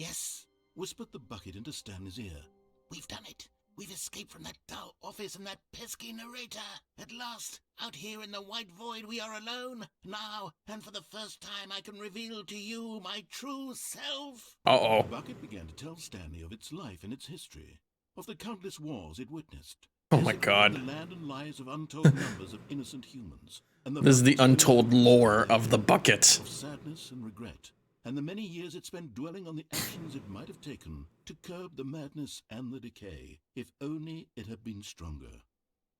Yes, whispered the bucket into Stanley's ear. We've done it. We've escaped from that dull office and that pesky narrator. At last, out here in the white void, we are alone. Now, and for the first time, I can reveal to you my true self. Uh-oh. The bucket began to tell Stanley of its life and its history, of the countless wars it witnessed. Oh my God. The land and lives of untold numbers of innocent humans. And This is the untold lore of the bucket. Of sadness and regret, and the many years it spent dwelling on the actions it might have taken to curb the madness and the decay, if only it had been stronger.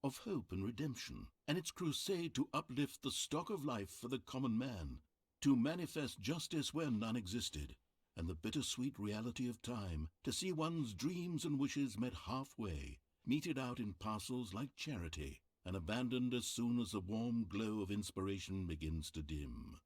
Of hope and redemption, and its crusade to uplift the stock of life for the common man, to manifest justice where none existed, and the bittersweet reality of time, to see one's dreams and wishes met halfway, meted out in parcels like charity, and abandoned as soon as the warm glow of inspiration begins to dim.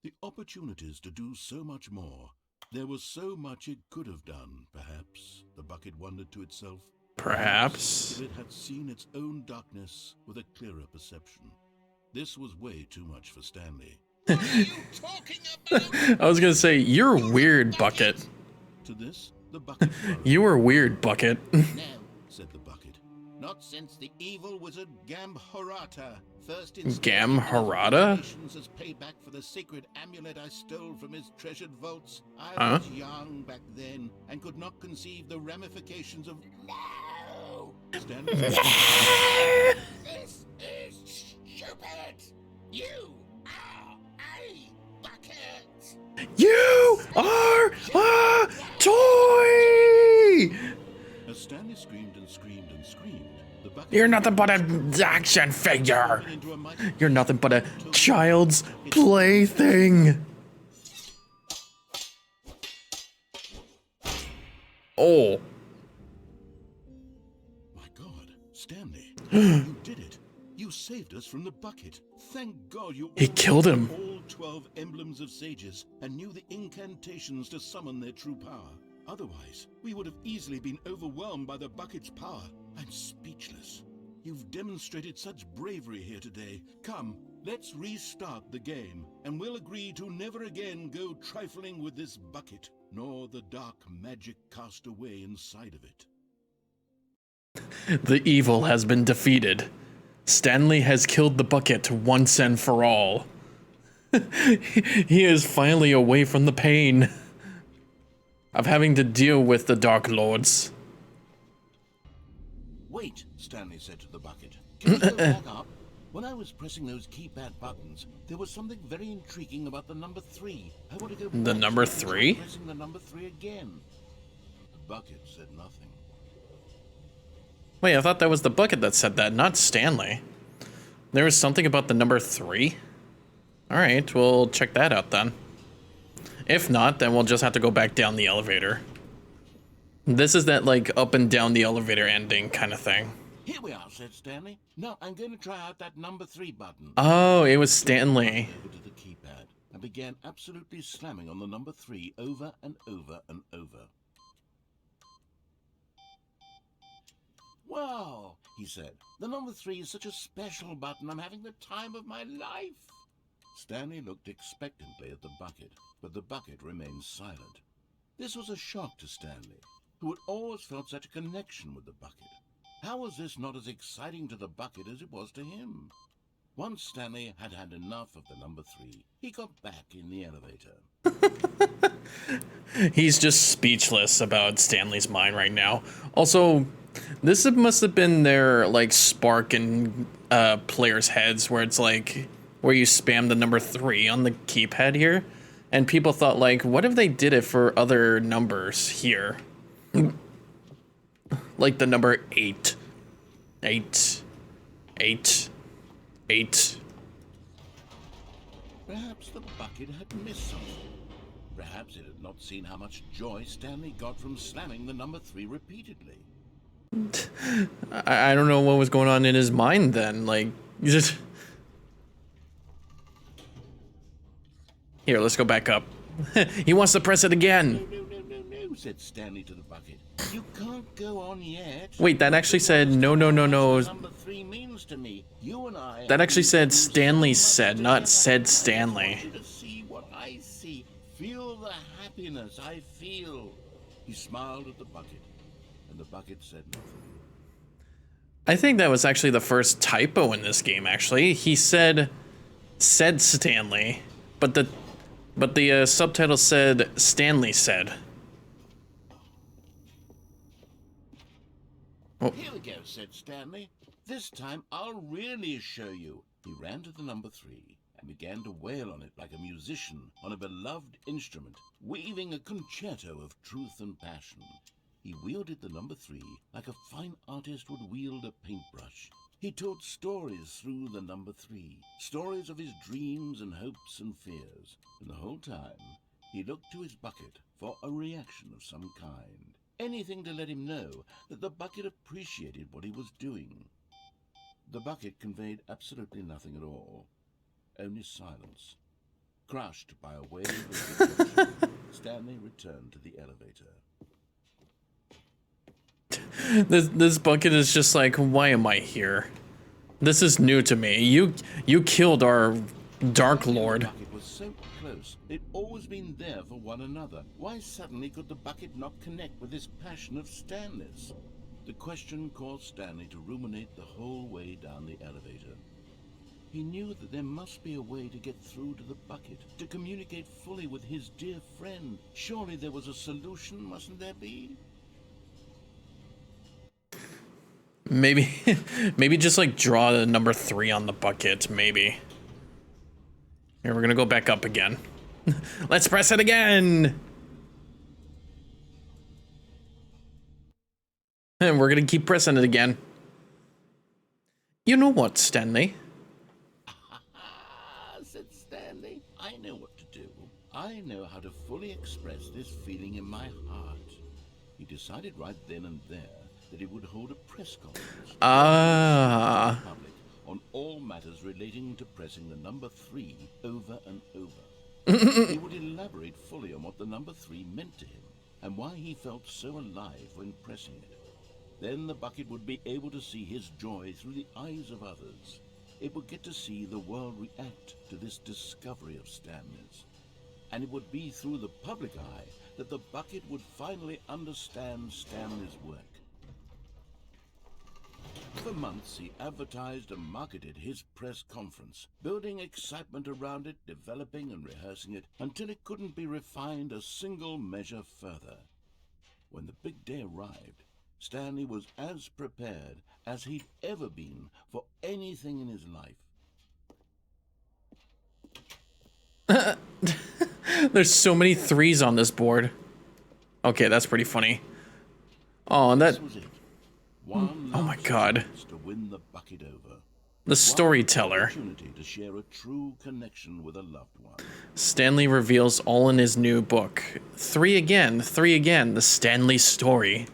The opportunities to do so much more. There was so much it could have done, perhaps, the bucket wondered to itself. Perhaps. If it had seen its own darkness with a clearer perception. This was way too much for Stanley. What are you talking about? I was gonna say, you're weird, bucket. To this, the bucket You were weird, bucket. No, said the bucket. Not since the evil wizard Gamharata first Gamharata? as payback for the sacred amulet I stole from his treasured vaults. I was young back then and could not conceive the ramifications of no. Stanley said, this is stupid. You are a bucket. You are a toy! As Stanley screamed and screamed and screamed, the bucket You're nothing but an action figure. You're nothing but a child's plaything. Oh. My God, Stanley, you did it. You saved us from the bucket. Thank God you He killed him. all 12 emblems of sages and knew the incantations to summon their true power. Otherwise, we would have easily been overwhelmed by the bucket's power. I'm speechless. You've demonstrated such bravery here today. Come, let's restart the game, and we'll agree to never again go trifling with this bucket, nor the dark magic cast away inside of it. The evil has been defeated. Stanley has killed the bucket once and for all. He is finally away from the pain of having to deal with the Dark Lords. Wait, Stanley said to the bucket. Can you go back up? When I was pressing those keypad buttons, there was something very intriguing about the number 3. I want to go back. The number 3? Pressing the number 3 again. The bucket said nothing. Wait, I thought that was the bucket that said that, not Stanley. There was something about the number 3? Alright, we'll check that out then. If not, then we'll just have to go back down the elevator. This is that, like, up and down the elevator ending kind of thing. Here we are, said Stanley. Now I'm going to try out that number 3 button. Oh, it was Stanley. Over to the keypad and began absolutely slamming on the number 3 over and over and over. Wow, he said. The number 3 is such a special button. I'm having the time of my life. Stanley looked expectantly at the bucket, but the bucket remained silent. This was a shock to Stanley, who had always felt such a connection with the bucket. How was this not as exciting to the bucket as it was to him? Once Stanley had had enough of the number 3, he got back in the elevator. He's just speechless about Stanley's mind right now. Also, this must have been their, like, spark in players' heads where it's like, where you spam the number 3 on the keypad here. And people thought, like, what if they did it for other numbers here? Like the number 8. 8. 8. 8. Perhaps the bucket had missed something. Perhaps it had not seen how much joy Stanley got from slamming the number 3 repeatedly. I don't know what was going on in his mind then. Like, you just... Here, let's go back up. He wants to press it again. No, said Stanley to the bucket. You can't go on yet. Wait, that actually said no. Number 3 means to me. You and I. That actually said Stanley said, not said Stanley. To see what I see. Feel the happiness I feel. He smiled at the bucket, and the bucket said nothing. I think that was actually the first typo in this game, actually. He said Stanley, but the subtitle said Stanley said. Oh. Here we go, said Stanley. This time I'll really show you. He ran to the number 3 and began to wail on it like a musician on a beloved instrument, weaving a concerto of truth and passion. He wielded the number 3 like a fine artist would wield a paintbrush. He told stories through the number 3, stories of his dreams and hopes and fears. And the whole time, he looked to his bucket for a reaction of some kind. Anything to let him know that the bucket appreciated what he was doing. The bucket conveyed absolutely nothing at all, only silence. Crushed by a wave of depression, Stanley returned to the elevator. This bucket is just like, why am I here? This is new to me. You killed our Dark Lord. The bucket was so close. They'd always been there for one another. Why suddenly could the bucket not connect with this passion of Stanley's? The question caused Stanley to ruminate the whole way down the elevator. He knew that there must be a way to get through to the bucket, to communicate fully with his dear friend. Surely there was a solution, mustn't there be? Maybe just like draw the number 3 on the bucket, maybe. Here, we're gonna go back up again. Let's press it again! And we're gonna keep pressing it again. You know what, Stanley? Said Stanley. I know what to do. I know how to fully express this feeling in my heart. He decided right then and there that he would hold a press conference on all matters relating to pressing the number 3 over and over. He would elaborate fully on what the number 3 meant to him and why he felt so alive when pressing it. Then the bucket would be able to see his joy through the eyes of others. It would get to see the world react to this discovery of Stanley's. And it would be through the public eye that the bucket would finally understand Stanley's work. For months, he advertised and marketed his press conference, building excitement around it, developing and rehearsing it, until it couldn't be refined a single measure further. When the big day arrived, Stanley was as prepared as he'd ever been for anything in his life. There's so many 3s on this board. Okay, that's pretty funny. Oh, and that... This was it. One oh my god. To win the bucket over. The storyteller. Opportunity to share a true connection with a loved one. Stanley reveals all in his new book. 3 again, the Stanley story.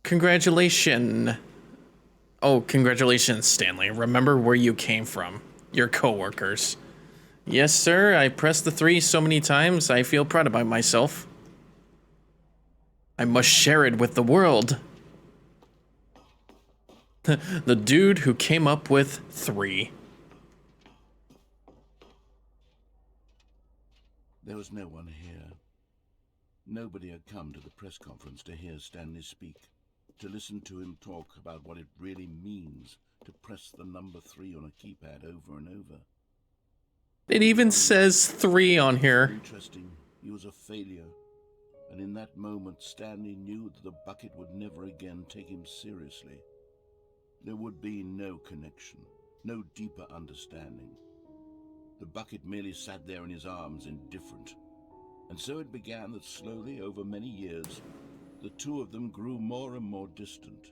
Congratulations. Oh, congratulations, Stanley. Remember where you came from. Your co-workers. Yes, sir. I pressed the 3 so many times, I feel proud about myself. I must share it with the world. The dude who came up with 3. There was no one here. Nobody had come to the press conference to hear Stanley speak, to listen to him talk about what it really means to press the number 3 on a keypad over and over. It even says 3 on here. Interesting. He was a failure. And in that moment, Stanley knew that the bucket would never again take him seriously. There would be no connection, no deeper understanding. The bucket merely sat there in his arms, indifferent. And so it began that slowly, over many years, the two of them grew more and more distant.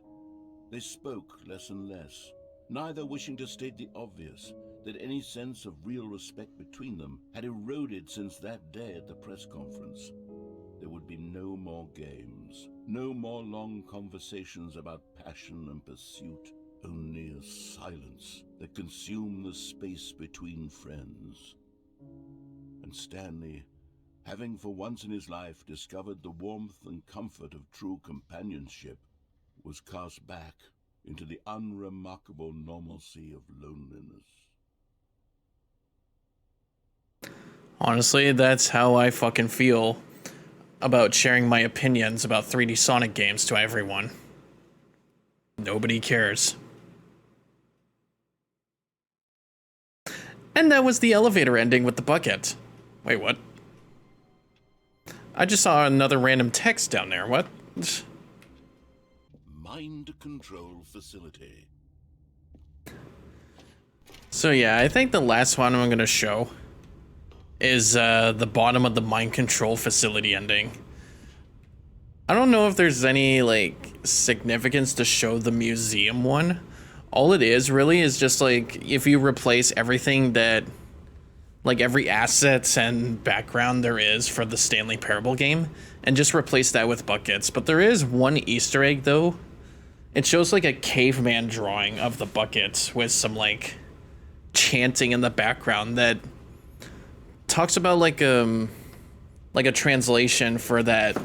They spoke less and less, neither wishing to state the obvious, that any sense of real respect between them had eroded since that day at the press conference. There would be no more games, no more long conversations about passion and pursuit, only a silence that consumed the space between friends. And Stanley, having for once in his life discovered the warmth and comfort of true companionship, was cast back into the unremarkable normalcy of loneliness. Honestly, that's how I fucking feel about sharing my opinions about 3D Sonic games to everyone. Nobody cares. And that was the elevator ending with the bucket. Wait, what? I just saw another random text down there. What? Mind control facility. So yeah, I think the last one I'm gonna show is the bottom of the mind control facility ending. I don't know if there's any like significance to show the museum one. All it is really is just like if you replace everything that, like every assets and background there is for the Stanley Parable game, and just replace that with buckets. But there is one Easter egg though. It shows like a caveman drawing of the buckets with some like chanting in the background that talks about like a translation for that,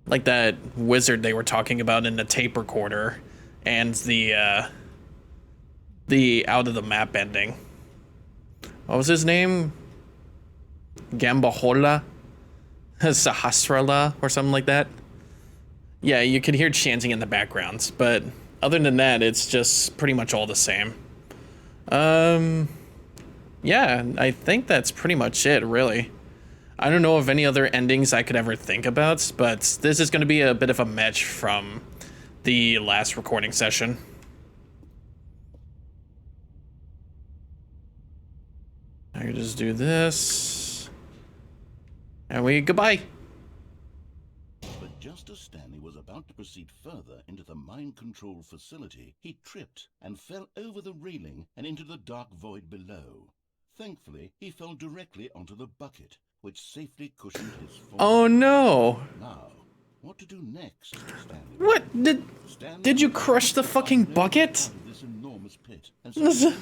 like that wizard they were talking about in the tape recorder, and the out of the map ending. What was his name? Gambahola? Sahasrala or something like that. Yeah, you could hear chanting in the backgrounds, but other than that, it's just pretty much all the same. Yeah, I think that's pretty much it, really. I don't know of any other endings I could ever think about, but this is going to be a bit of a match from the last recording session. I can just do this. And goodbye. But just as Stanley was about to proceed further into the mind control facility, he tripped and fell over the railing and into the dark void below. Thankfully, he fell directly onto the bucket, which safely cushioned his fall. Oh no. Now, what to do next, Stanley? What? Did you crush the fucking bucket? This enormous pit, and so eventually,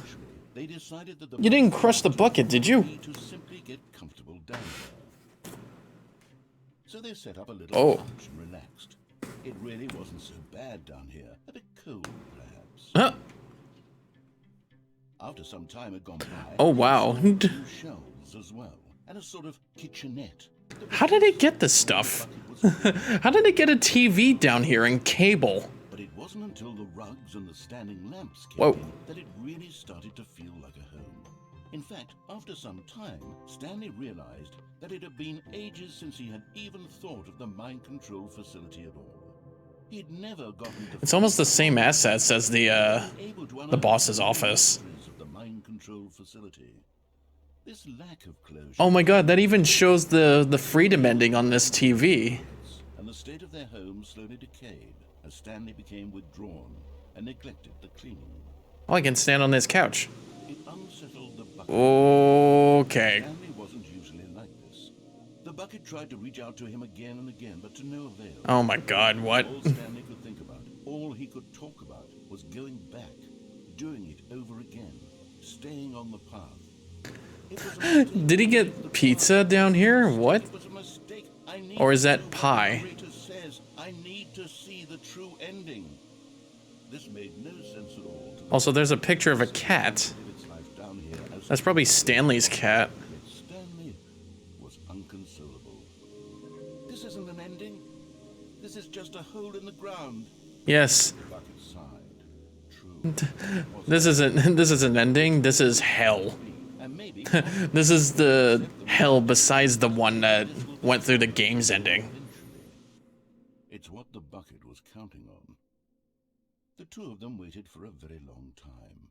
they decided that You didn't crush the bucket, did you? to simply get comfortable down there. So they set up a little Oh. couch and relaxed. It really wasn't so bad down here. A bit cold, perhaps. Huh? After some time had gone by, Oh, wow. they saw 2 shelves as well, and a sort of kitchenette. How did it get this stuff? How did it get a TV down here and cable? But it wasn't until the rugs and the standing lamps came Whoa. in that it really started to feel like a home. In fact, after some time, Stanley realized that it had been ages since he had even thought of the mind control facility at all. He'd never gotten to It's almost the same assets as the boss's office. of the mind control facility. This lack of closure. Oh my god, that even shows the freedom ending on this TV. And the state of their home slowly decayed as Stanley became withdrawn and neglected the cleaning. Oh, I can stand on this couch. It unsettled the bucket. Okay. Stanley wasn't usually like this. The bucket tried to reach out to him again and again, but to no avail. Oh my god, what? All Stanley could think about, all he could talk about, was going back, doing it over again, staying on the path. It was a mistake. Did he get pizza down here? What? It was a mistake. I need Or is to that know what pie? the narrator says. I need to see the true ending. This made no sense at all. To Also, there's a picture of a cat. live its life down here as That's probably Stanley's cat. Yet Stanley was unconsolable. This isn't an ending. This is just a hole in the ground. Yes. Bucket sighed. True. This isn't ending. This is hell. And maybe This is the hell besides the one that went through the game's ending. it's what the bucket was counting on. The two of them waited for a very long time.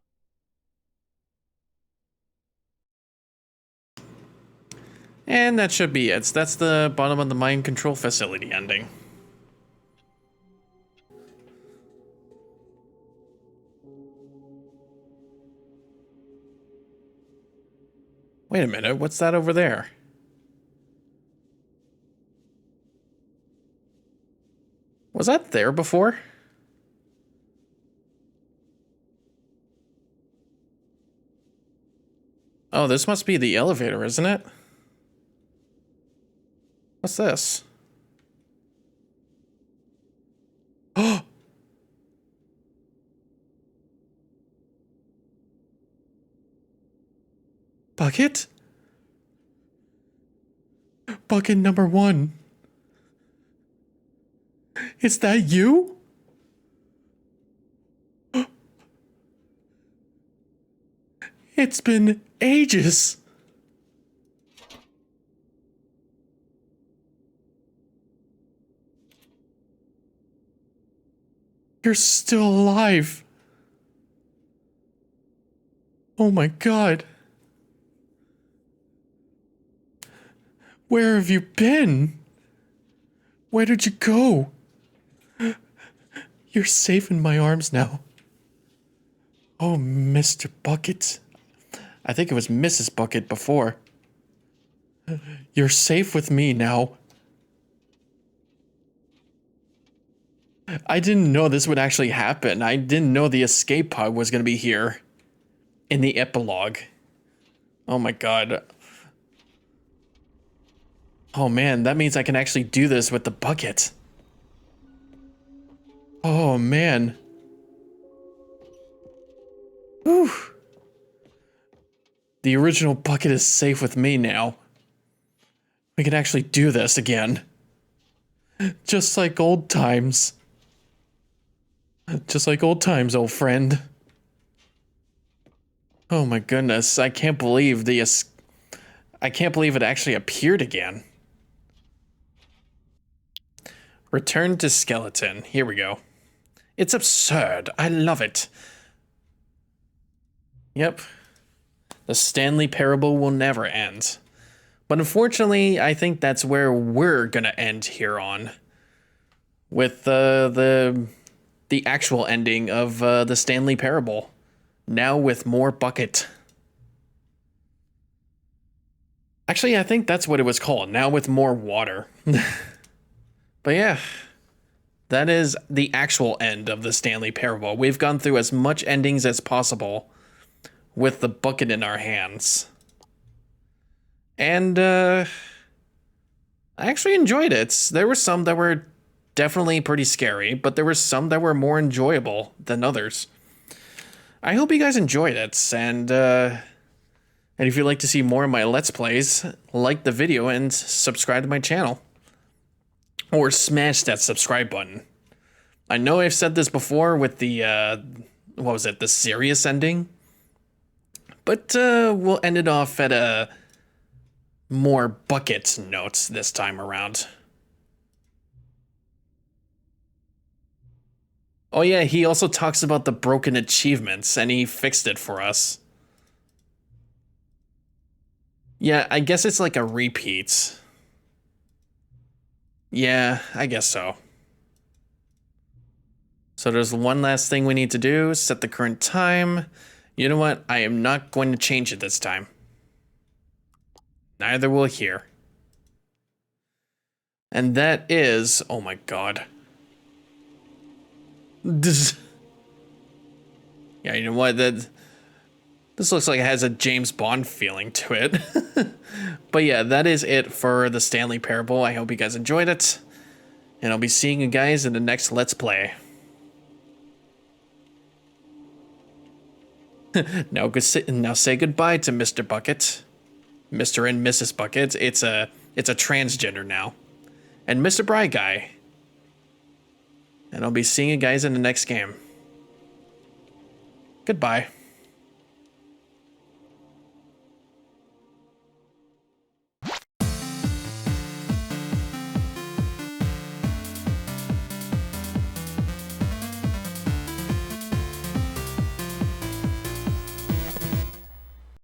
And that should be it. That's the bottom of the mind control facility ending. Wait a minute, what's that over there? Was that there before? Oh, this must be the elevator, isn't it? What's this? Oh! Bucket? Bucket number 1. Is that you? It's been ages. You're still alive. Oh my God. Where have you been? Where did you go? You're safe in my arms now. Oh, Mr. Bucket. I think it was Mrs. Bucket before. You're safe with me now. I didn't know this would actually happen. I didn't know the escape pod was going to be here in the epilogue. Oh my God. Oh man, that means I can actually do this with the bucket. Oh man. Whew. The original bucket is safe with me now. We can actually do this again. Just like old times. Just like old times, old friend. Oh my goodness, I can't believe I can't believe it actually appeared again. Return to skeleton. Here we go. It's absurd. I love it. Yep. The Stanley parable will never end. But unfortunately, I think that's where we're gonna end here on. With the actual ending of the Stanley parable. Now with more bucket. Actually, I think that's what it was called. Now with more water. But yeah, that is the actual end of the Stanley parable. We've gone through as much endings as possible with the bucket in our hands. And I actually enjoyed it. There were some that were definitely pretty scary, but there were some that were more enjoyable than others. I hope you guys enjoyed it, and if you'd like to see more of my Let's Plays, like the video and subscribe to my channel. Or smash that subscribe button. I know I've said this before with the, what was it, the serious ending? But we'll end it off at a more bucket note this time around. Oh yeah, he also talks about the broken achievements, and he fixed it for us. Yeah, I guess it's like a repeat. Yeah, I guess so. So there's one last thing we need to do, set the current time. You know what, I am not going to change it this time. Neither will here. And that is, oh my God. Yeah, you know what, this looks like it has a James Bond feeling to it. But yeah, that is it for the Stanley Parable. I hope you guys enjoyed it. And I'll be seeing you guys in the next Let's Play. Now say goodbye to Mr. Bucket. Mr. and Mrs. Bucket. It's a transgender now. And MisterBriGuy. And I'll be seeing you guys in the next game. Goodbye.